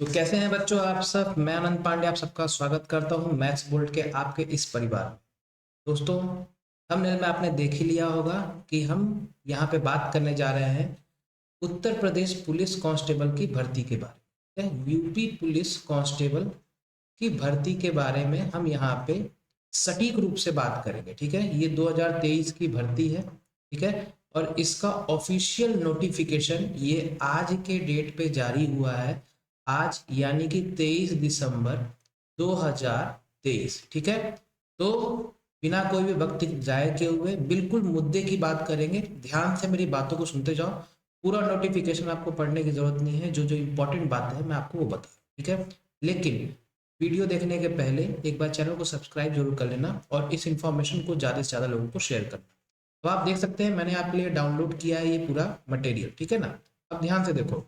तो कैसे हैं बच्चों आप सब। मैं आनंद पांडे आप सबका स्वागत करता हूं मैथ्स बोल्ट के आपके इस परिवार में। दोस्तों, थंबनेल में आपने देख ही लिया होगा कि हम यहां पे बात करने जा रहे हैं उत्तर प्रदेश पुलिस कांस्टेबल की भर्ती के बारे में। यूपी पुलिस कांस्टेबल की भर्ती के बारे में हम यहाँ पे सटीक रूप से बात करेंगे। ठीक है, ये 2023 की भर्ती है। ठीक है, और इसका ऑफिशियल नोटिफिकेशन ये आज के डेट पे जारी हुआ है, आज यानी कि 23 दिसंबर 2023। ठीक है, तो बिना कोई भी वक्त जाया किए हुए बिल्कुल मुद्दे की बात करेंगे। ध्यान से मेरी बातों को सुनते जाओ। पूरा नोटिफिकेशन आपको पढ़ने की जरूरत नहीं है, जो जो इंपॉर्टेंट बात है मैं आपको वो बता। ठीक है, लेकिन वीडियो देखने के पहले एक बार चैनल को सब्सक्राइब जरूर कर लेना और इस इंफॉर्मेशन को ज़्यादा से ज़्यादा लोगों को शेयर करना। तो आप देख सकते हैं मैंने आपके लिए डाउनलोड किया है ये पूरा मटेरियल। ठीक है ना, अब ध्यान से देखो,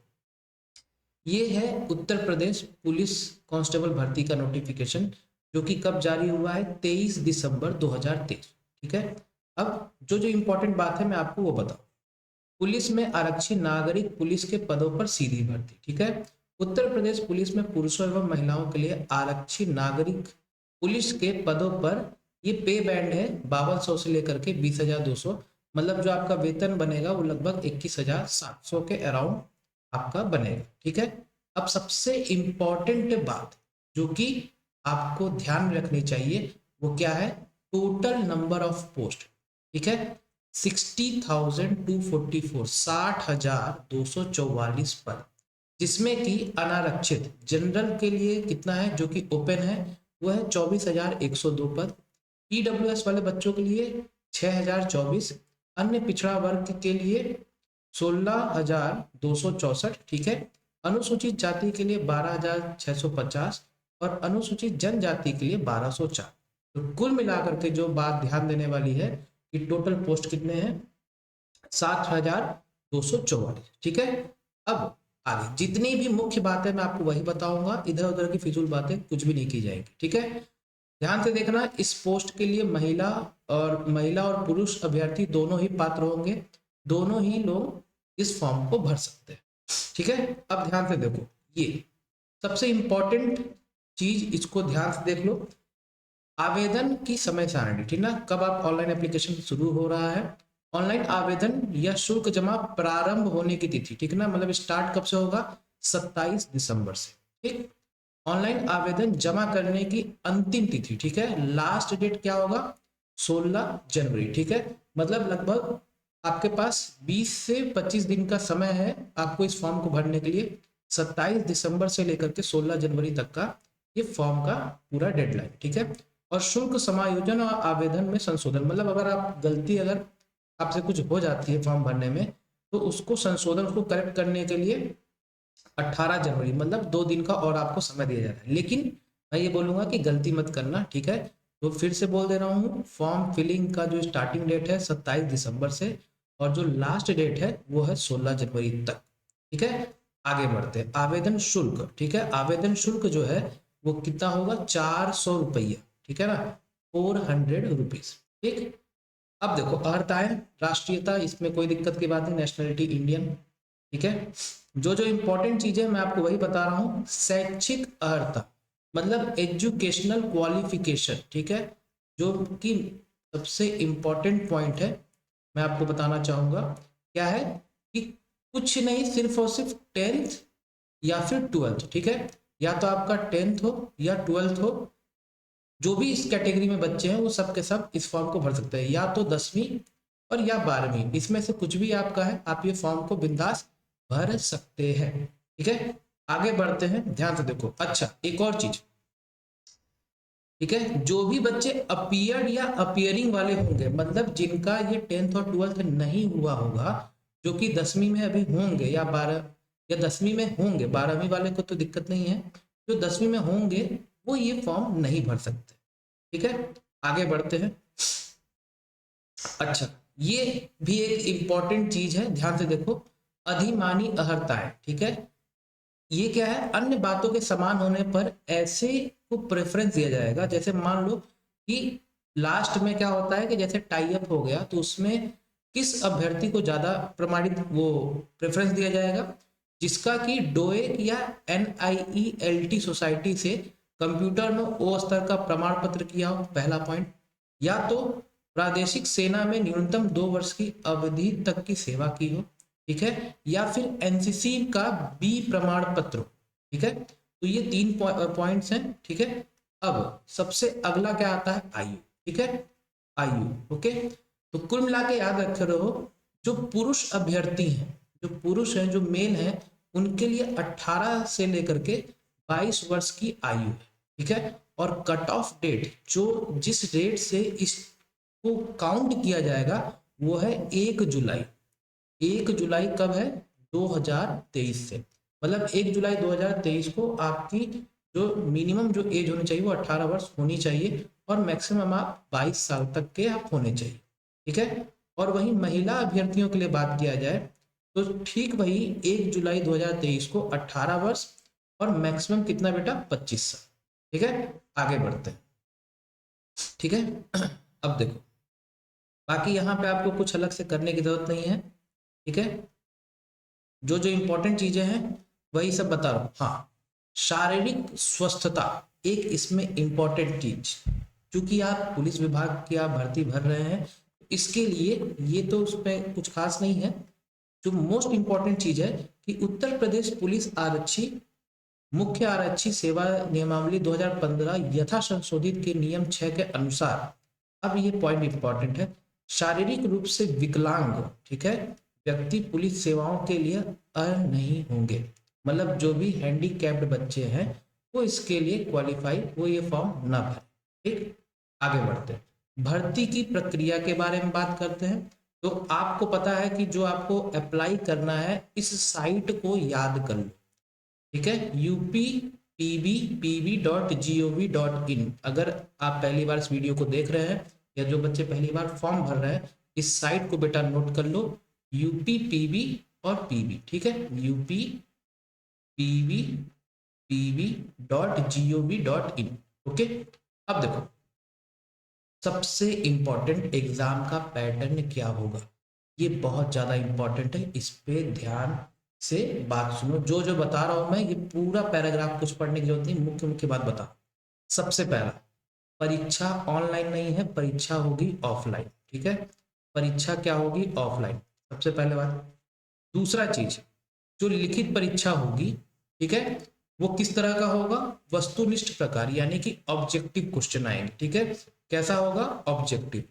ये है उत्तर प्रदेश पुलिस कांस्टेबल भर्ती का नोटिफिकेशन, जो कि कब जारी हुआ है, 23 दिसंबर 2023। ठीक है, अब जो जो इंपॉर्टेंट बात है मैं आपको वो बताऊं। पुलिस में आरक्षी नागरिक पुलिस के पदों पर सीधी भर्ती। ठीक है, उत्तर प्रदेश पुलिस में पुरुषों एवं महिलाओं के लिए आरक्षी नागरिक पुलिस के पदों पर ये पे बैंड है 5200 से लेकर के 20,200। मतलब जो आपका वेतन बनेगा वो लगभग 21,700 के अराउंड आपका बनेगा। ठीक है, अब सबसे इंपॉर्टेंट बात जो कि आपको ध्यान में रखनी चाहिए वो क्या है, टोटल नंबर ऑफ पोस्ट। ठीक है, 60,244 60,244 पद, जिसमें कि अनारक्षित जनरल के लिए कितना है, जो कि ओपन है, वो है 24,102 पद। ईडब्ल्यूएस वाले बच्चों के लिए 6,024, अन्य पिछड़ा वर्ग के लिए 16,264। ठीक है, अनुसूचित जाति के लिए 12,650 और अनुसूचित जनजाति के लिए 1,204। तो कुल मिलाकर के जो बात ध्यान देने वाली है कि टोटल पोस्ट कितने हैं, 7,244। ठीक है, अब आगे जितनी भी मुख्य बातें मैं आपको वही बताऊंगा, इधर उधर की फिजूल बातें कुछ भी नहीं की जाएंगी। ठीक है, ध्यान से देखना, इस पोस्ट के लिए महिला और पुरुष अभ्यर्थी दोनों ही पात्र होंगे, दोनों ही लोग इस फॉर्म को भर सकते हैं। ठीक है, अब ध्यान से देखो, ये सबसे इंपॉर्टेंट चीज, इसको ध्यान से देख लो। आवेदन की समय सारणी, ठीक ना, कब आप ऑनलाइन एप्लीकेशन शुरू हो रहा है, ऑनलाइन आवेदन या शुल्क जमा प्रारंभ होने की तिथि। ठीक ना, मतलब स्टार्ट कब से होगा, 27 दिसंबर से। ठीक, ऑनलाइन आवेदन जमा करने की अंतिम तिथि, ठीक है, लास्ट डेट क्या होगा, 16 जनवरी। ठीक है, मतलब लगभग आपके पास 20 से 25 दिन का समय है आपको इस फॉर्म को भरने के लिए। 27 दिसंबर से लेकर के 16 जनवरी तक का ये फॉर्म का पूरा डेडलाइन। ठीक है, और शुल्क समायोजन और आवेदन में संशोधन, मतलब अगर आप गलती अगर आपसे कुछ हो जाती है फॉर्म भरने में, तो उसको संशोधन, उसको करेक्ट करने के लिए 18 जनवरी, मतलब 2 दिन का और आपको समय दिया जा रहा है। लेकिन मैं ये बोलूंगा कि गलती मत करना। ठीक है, तो फिर से बोल दे रहा हूँ, फॉर्म फिलिंग का जो स्टार्टिंग डेट है 27 दिसंबर से और जो लास्ट डेट है वो है 16 जनवरी तक। ठीक है, आगे बढ़ते हैं, आवेदन शुल्क। ठीक है, आवेदन शुल्क जो है वो कितना होगा, 400 रुपया। ठीक है ना, 400 रुपीज। ठीक, अब देखो अर्हताएं, राष्ट्रीयता, इसमें कोई दिक्कत की बात नहीं, नेशनलिटी इंडियन। ठीक है, जो जो इंपॉर्टेंट चीजें मैं आपको वही बता रहा हूँ। शैक्षिक अर्हता मतलब एजुकेशनल क्वालिफिकेशन। ठीक है, जो कि सबसे इंपॉर्टेंट पॉइंट है, मैं आपको बताना चाहूंगा क्या है कि कुछ नहीं, सिर्फ और सिर्फ 10th या फिर 12th। ठीक है, या तो आपका 10th हो या 12th हो, जो भी इस कैटेगरी में बच्चे हैं वो सब के सब इस फॉर्म को भर सकते हैं, या तो 10वीं और या 12वीं, इसमें से कुछ भी आपका है, आप ये फॉर्म को बिंदास भर सकते हैं। ठीक है, आगे बढ़ते हैं, ध्यान से देखो। अच्छा, एक और चीज, ठीक है, जो भी बच्चे अपीयर्ड या अपीयरिंग वाले होंगे, मतलब जिनका ये 10th और 12th नहीं हुआ होगा, जो कि 10वीं में अभी होंगे या 12 या 10वीं में होंगे, 12वीं वाले को तो दिक्कत नहीं है, जो 10वीं में होंगे वो ये फॉर्म नहीं भर सकते। ठीक है, आगे बढ़ते हैं। अच्छा, ये भी एक इंपॉर्टेंट चीज है, ध्यान से देखो, अधिमानी अहर्ताएं। ठीक है, ये क्या है, अन्य बातों के समान होने पर ऐसे को प्रेफरेंस दिया जाएगा, जैसे मान लो कि लास्ट में क्या होता है कि जैसे टाई अप हो गया तो उसमें किस अभ्यर्थी को ज्यादा प्रमाणित वो प्रेफरेंस दिया जाएगा, जिसका कि डोएक या NIELT सोसाइटी से कंप्यूटर में ओ स्तर का प्रमाण पत्र किया हो, पहला पॉइंट। या तो प्रादेशिक सेना में न्यूनतम 2 वर्ष की अवधि तक की सेवा की हो, ठीक है, या फिर NCC का बी प्रमाण पत्र हो, ठीक है। तो ये 3 पॉइंट्स हैं, ठीक है। अब सबसे अगला क्या आता है, आयु, ठीक है, आयु, ओके। तो कुल मिला के याद रखे रहो, जो पुरुष अभ्यर्थी हैं, जो पुरुष हैं, जो मेल हैं, उनके लिए 18 से लेकर के 22 वर्ष की आयु है, ठीक है। और कट ऑफ डेट, जो जिस डेट से इसको काउंट किया जाएगा वो है 1 जुलाई। 1 जुलाई कब है, 2023 से, मतलब 1 जुलाई 2023 को आपकी जो मिनिमम जो एज होनी चाहिए वो 18 वर्ष होनी चाहिए, और मैक्सिमम आप 22 साल तक के आप होने चाहिए, ठीक है। और वहीं महिला अभ्यर्थियों के लिए बात किया जाए तो ठीक वही 1 जुलाई 2023 को 18 वर्ष और मैक्सिमम कितना बेटा, 25 साल, ठीक है। आगे बढ़ते हैं, ठीक है। अब देखो, बाकी यहाँ पे आपको कुछ अलग से करने की जरूरत नहीं है, ठीक है। जो जो इंपॉर्टेंट चीजें हैं वही सब बता रहा हूँ। हाँ, शारीरिक स्वस्थता एक इसमें इंपॉर्टेंट चीज, क्योंकि आप पुलिस विभाग की आप भर्ती भर रहे हैं, इसके लिए ये तो उसमें कुछ खास नहीं है। जो मोस्ट इंपॉर्टेंट चीज है कि उत्तर प्रदेश पुलिस आरक्षी मुख्य आरक्षी सेवा नियमावली 2015 यथा संशोधित के नियम 6 के अनुसार, अब ये पॉइंट इंपॉर्टेंट है, शारीरिक रूप से विकलांग, ठीक है, व्यक्ति पुलिस सेवाओं के लिए अर्ह नहीं होंगे। मतलब जो भी हैंडीकैप्ड बच्चे हैं वो इसके लिए क्वालिफाई, वो ये फॉर्म ना भरे, ठीक। आगे बढ़ते हैं, भर्ती की प्रक्रिया के बारे में बात करते हैं। तो आपको पता है कि जो आपको अप्लाई करना है, इस साइट को याद कर लो, ठीक है, uppbpb.gov.in। अगर आप पहली बार इस वीडियो को देख रहे हैं या जो बच्चे पहली बार फॉर्म भर रहे हैं, इस साइट को बेटा नोट कर लो, UPPB और PB, ठीक है, uppbpb.gov.in, ओके। अब देखो, सबसे इंपॉर्टेंट एग्जाम का पैटर्न क्या होगा, ये बहुत ज्यादा इंपॉर्टेंट है, इस पे ध्यान से बात सुनो। जो जो बता रहा हूं मैं, ये पूरा पैराग्राफ कुछ पढ़ने की जरूरत नहीं, मुख्य मुख्य बात बता। सबसे पहला, परीक्षा ऑनलाइन नहीं है, परीक्षा होगी ऑफलाइन, ठीक है। परीक्षा क्या होगी, ऑफलाइन, सबसे पहले बात। दूसरा चीज, जो लिखित परीक्षा होगी, ठीक है, वो किस तरह का होगा, वस्तुनिष्ठ प्रकार, यानी कि ऑब्जेक्टिव क्वेश्चन आएंगे, ठीक है। कैसा होगा, ऑब्जेक्टिव,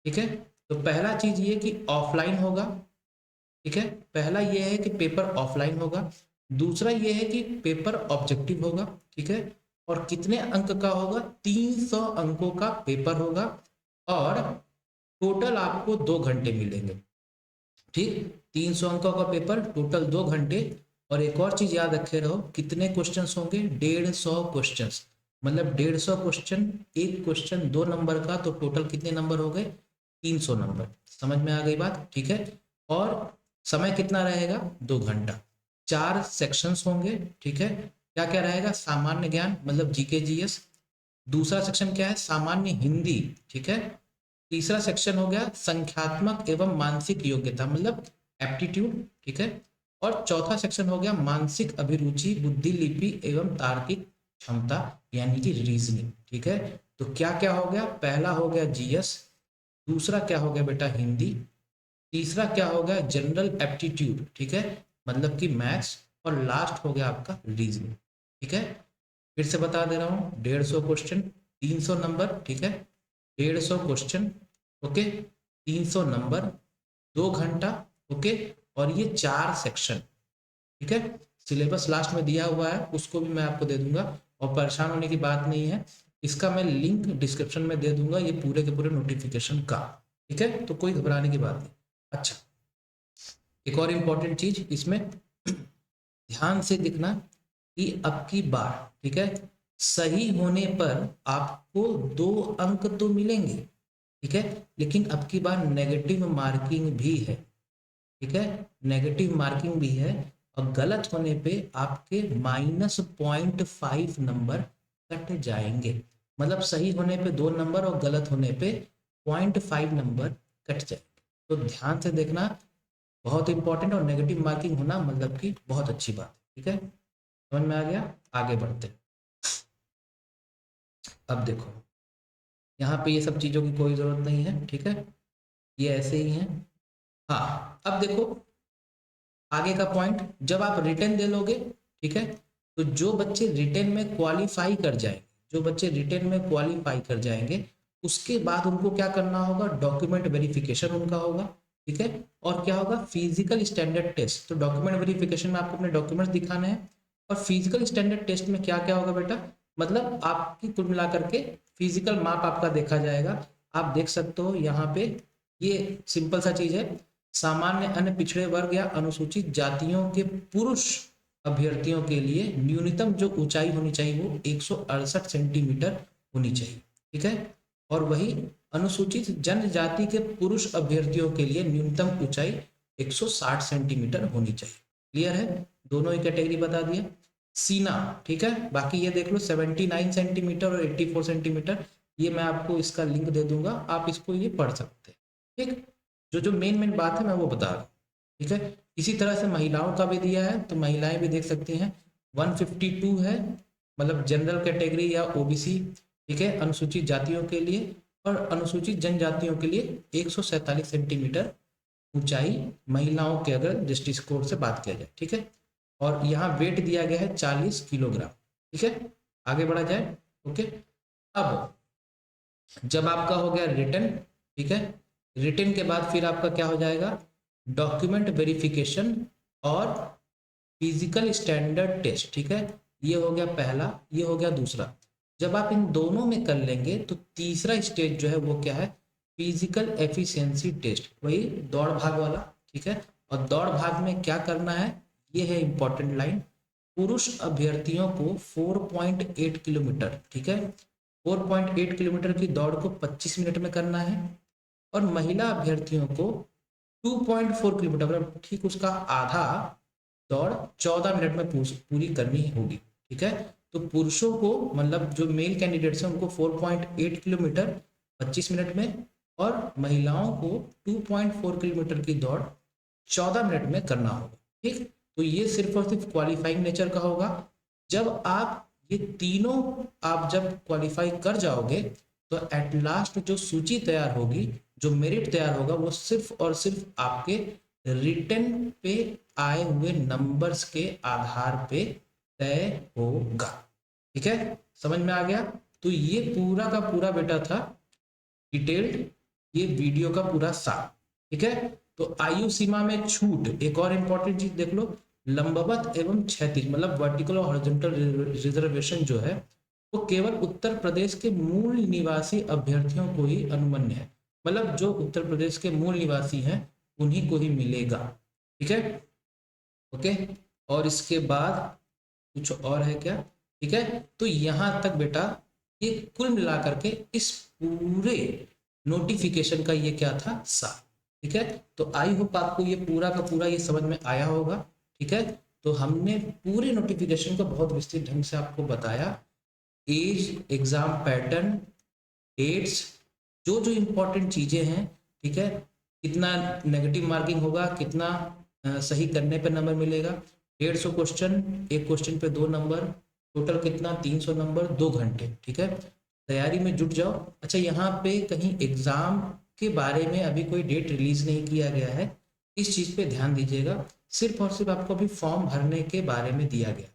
ठीक है। तो पहला चीज ये कि ऑफलाइन होगा, ठीक है, पहला ये है कि पेपर ऑफलाइन होगा। दूसरा ये है कि पेपर ऑब्जेक्टिव होगा, ठीक है। और कितने अंक का होगा, 300 अंकों का पेपर होगा, और टोटल आपको 2 घंटे मिलेंगे, ठीक। 300 अंकों का पेपर, टोटल 2 घंटे। और एक और चीज याद रखे रहो, कितने क्वेश्चंस होंगे, 150 क्वेश्चंस, मतलब 150 क्वेश्चन, एक क्वेश्चन 2 नंबर का, तो टोटल कितने नंबर हो गए, 300 नंबर। समझ में आ गई बात, ठीक है। और समय कितना रहेगा, 2 घंटा। 4 सेक्शंस होंगे, ठीक है। क्या क्या रहेगा, सामान्य ज्ञान मतलब GK GS। दूसरा सेक्शन क्या है, सामान्य हिंदी, ठीक है। तीसरा सेक्शन हो गया संख्यात्मक एवं मानसिक योग्यता मतलब एप्टीट्यूड, ठीक है। और चौथा सेक्शन हो गया मानसिक अभिरुचि, बुद्धिलिपि एवं तार्किक क्षमता, यानी कि रीजनिंग, ठीक है। तो क्या क्या हो गया, पहला हो गया GS, दूसरा क्या हो गया बेटा हिंदी, तीसरा क्या हो गया जनरल एप्टीट्यूड, ठीक है, मतलब कि मैथ्स, और लास्ट हो गया आपका रीजनिंग, ठीक है। फिर से बता दे रहा हूँ, 150 क्वेश्चन, 300 नंबर, ठीक है, 150 क्वेश्चन, ओके, 300 नंबर, 2 घंटा, ओके। और ये 4 सेक्शन, ठीक है। सिलेबस लास्ट में दिया हुआ है, उसको भी मैं आपको दे दूंगा, और परेशान होने की बात नहीं है, इसका मैं लिंक डिस्क्रिप्शन में दे दूंगा, ये पूरे के पूरे नोटिफिकेशन का, ठीक है। तो कोई घबराने की बात नहीं। अच्छा, एक और इम्पोर्टेंट चीज इसमें ध्यान से दिखना कि अब की बार, ठीक है, सही होने पर आपको 2 अंक तो मिलेंगे, ठीक है, लेकिन अब की बार नेगेटिव मार्किंग भी है, ठीक है, नेगेटिव मार्किंग भी है। और गलत होने पे आपके -0.5 नंबर कट जाएंगे, मतलब सही होने पे 2 नंबर और गलत होने पे 0.5 नंबर कट जाएंगे। तो ध्यान से देखना, बहुत इंपॉर्टेंट, और नेगेटिव मार्किंग होना मतलब कि बहुत अच्छी बात है। ठीक है, समझ में आ गया? आगे बढ़ते हैं। अब देखो यहाँ पे ये सब चीज़ों की कोई ज़रूरत नहीं है। ठीक है, ये ऐसे ही है। हाँ, अब देखो आगे का पॉइंट, जब आप रिटर्न दे लोगे, ठीक है, तो जो बच्चे रिटर्न में क्वालिफाई कर जाएंगे, जो बच्चे रिटर्न में क्वालिफाई कर जाएंगे, उसके बाद उनको क्या करना होगा, डॉक्यूमेंट वेरिफिकेशन उनका होगा। ठीक है, और क्या होगा, फिजिकल स्टैंडर्ड टेस्ट। तो डॉक्यूमेंट वेरिफिकेशन में आपको अपने डॉक्यूमेंट्स दिखाने हैं, और फिजिकल स्टैंडर्ड टेस्ट में क्या क्या होगा बेटा, मतलब आपकी कुल मिला करके फिजिकल माप आपका देखा जाएगा। आप देख सकते हो यहाँ पे, ये सिंपल सा चीज है, सामान्य अन्य पिछड़े वर्ग या अनुसूचित जातियों के पुरुष अभ्यर्थियों के लिए न्यूनतम जो ऊंचाई होनी चाहिए वो 168 सेंटीमीटर होनी चाहिए। ठीक है, और वही अनुसूचित जनजाति के पुरुष अभ्यर्थियों के लिए न्यूनतम ऊंचाई 160 सेंटीमीटर होनी चाहिए। क्लियर है, दोनों ही कैटेगरी बता दिया। सीना, ठीक है, बाकी ये देख लो 79 सेंटीमीटर और 84 सेंटीमीटर, ये मैं आपको इसका लिंक दे दूंगा, आप इसको ये पढ़ सकते हैं। ठीक, जो जो मेन बात है मैं वो बता रहा हूँ। ठीक है, इसी तरह से महिलाओं का भी दिया है, तो महिलाएं भी देख सकती हैं। 152 है, मतलब जनरल कैटेगरी या ओबीसी। ठीक है, अनुसूचित जातियों के लिए, और अनुसूचित जनजातियों के लिए 147 सेंटीमीटर ऊंचाई महिलाओं के अगर दृष्टिकोण से बात किया जाए। ठीक है, और यहाँ वेट दिया गया है 40 किलोग्राम। ठीक है, आगे बढ़ा जाए। ओके, अब जब आपका हो गया रिटर्न, ठीक है, रिटर्न के बाद फिर आपका क्या हो जाएगा, डॉक्यूमेंट वेरिफिकेशन और फिजिकल स्टैंडर्ड टेस्ट। ठीक है, ये हो गया पहला, ये हो गया दूसरा। जब आप इन दोनों में कर लेंगे तो तीसरा स्टेज जो है वो क्या है, फिजिकल एफिशिएंसी टेस्ट, वही दौड़ भाग वाला। ठीक है, और दौड़ भाग में क्या करना है, ये है इंपॉर्टेंट लाइन, पुरुष अभ्यर्थियों को 4.8 किलोमीटर, ठीक है, 4.8 किलोमीटर की दौड़ को 25 मिनट में करना है, और महिला अभ्यर्थियों को 2.4 किलोमीटर, मतलब ठीक उसका आधा दौड़ 14 मिनट में पूरी करनी होगी। ठीक है, तो पुरुषों को मतलब जो मेल कैंडिडेट्स हैं उनको 4.8 किलोमीटर 25 मिनट में, और महिलाओं को 2.4 किलोमीटर की दौड़ 14 मिनट में करना होगा। ठीक, तो ये सिर्फ और सिर्फ क्वालिफाइंग नेचर का होगा। जब आप ये तीनों आप जब क्वालिफाई कर जाओगे तो एट लास्ट जो सूची तैयार होगी, जो मेरिट तैयार होगा, वो सिर्फ और सिर्फ आपके रिटर्न पे आए हुए नंबर्स के आधार पे तय होगा। ठीक है, समझ में आ गया? तो ये पूरा का पूरा बेटा था डिटेल्ड ये वीडियो का पूरा सार। ठीक है, तो आयु सीमा में छूट, एक और इंपॉर्टेंट चीज देख लो, लंबवत एवं क्षैतिज मतलब वर्टिकल और हॉरिजॉन्टल रिजर्वेशन जो है वो केवल उत्तर प्रदेश के मूल निवासी अभ्यर्थियों को ही अनुमन्य है, मतलब जो उत्तर प्रदेश के मूल निवासी हैं उन्हीं को ही मिलेगा। ठीक है, ओके, और इसके बाद कुछ और है क्या? ठीक है, तो यहां तक बेटा ये कुल मिलाकर के इस पूरे नोटिफिकेशन का ये क्या था, सार। ठीक है, तो आई होप आपको ये पूरा का पूरा ये समझ में आया होगा। ठीक है, तो हमने पूरे नोटिफिकेशन को बहुत विस्तृत ढंग से आपको बताया, एज, एग्जाम पैटर्न, डेट्स, जो जो इम्पोर्टेंट चीजें हैं। ठीक है, कितना नेगेटिव मार्किंग होगा, कितना सही करने पे नंबर मिलेगा, 150 क्वेश्चन, एक क्वेश्चन पे 2 नंबर, टोटल कितना 300 नंबर, 2 घंटे। ठीक है, तैयारी में जुट जाओ। अच्छा, यहाँ पे कहीं एग्जाम के बारे में अभी कोई डेट रिलीज नहीं किया गया है, इस चीज पे ध्यान दीजिएगा, सिर्फ और सिर्फ आपको अभी फॉर्म भरने के बारे में दिया गया,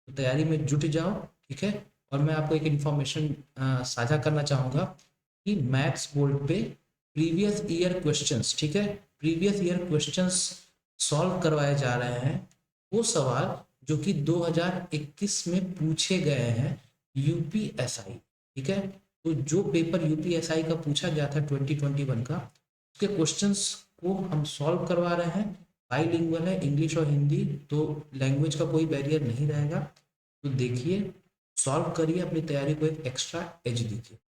तो तैयारी में जुट जाओ। ठीक है, और मैं आपको एक इन्फॉर्मेशन साझा करना चाहूँगा कि मैथ्स बोर्ड पे प्रीवियस ईयर क्वेश्चंस, ठीक है, प्रीवियस ईयर क्वेश्चंस सॉल्व करवाए जा रहे हैं, वो सवाल जो कि 2021 में पूछे गए हैं यूपीएसआई। ठीक है, तो जो पेपर यूपीएसआई का पूछा गया था 2021 का, उसके क्वेश्चंस को हम सॉल्व करवा रहे हैं। बाईलिंगुअल है, इंग्लिश और हिंदी, तो लैंग्वेज का कोई बैरियर नहीं रहेगा। तो देखिए, सॉल्व करिए, अपनी तैयारी को एक एक्स्ट्रा एज दीजिए।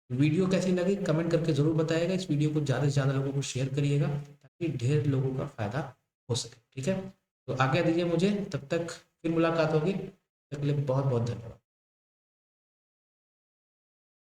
वीडियो कैसी लगी कमेंट करके जरूर बताइएगा, इस वीडियो को ज़्यादा से ज़्यादा लोगों को शेयर करिएगा ताकि ढेर लोगों का फायदा हो सके। ठीक है, तो आज्ञा दीजिए मुझे, तब तक फिर मुलाकात होगी, तब तक के लिए बहुत बहुत धन्यवाद।